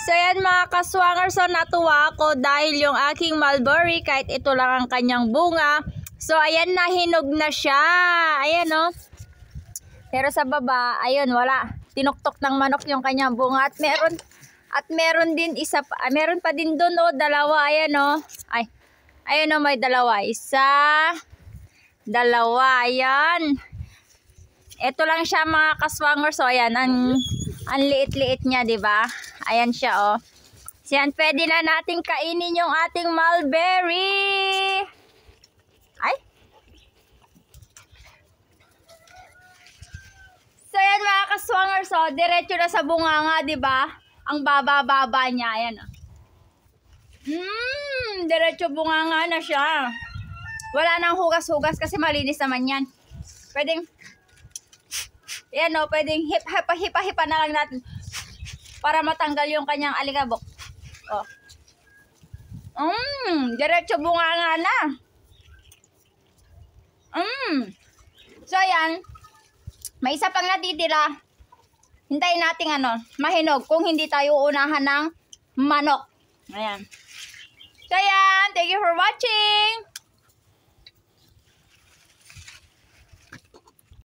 So yan mga kaswanger, so natuwa ako dahil yung aking mulberry, kahit ito lang ang kanyang bunga. So ayan na, hinog na siya. Ayan o. Pero sa baba, ayun, wala. Tinuktok ng manok yung kanyang bunga. At meron din isa pa, meron pa din doon o, dalawa. Ayan o. Ay, ayan o, may dalawa. Isa, dalawa. Ayan. Ito lang siya mga kaswanger. So ayan, ang liit-liit niya, di ba? Ayan siya oh. So yan, pwede na nating kainin yung ating mulberry. Ay. So yan mga kaswanger, so diretso na sa bunganga, di ba? Ang baba-baba niya, ayan oh. Diretso bunganga na siya. Wala nang hugas-hugas kasi malinis naman yan. Pwedeng yan o, pwedeng hipa-hipa na lang natin para matanggal yung kanyang alikabok. Oh. Diretso bunganga na. So ayan, may isa pang natitira. Hintayin natin mahinog kung hindi tayo uunahan ng manok. Ayan. So ayan, thank you for watching.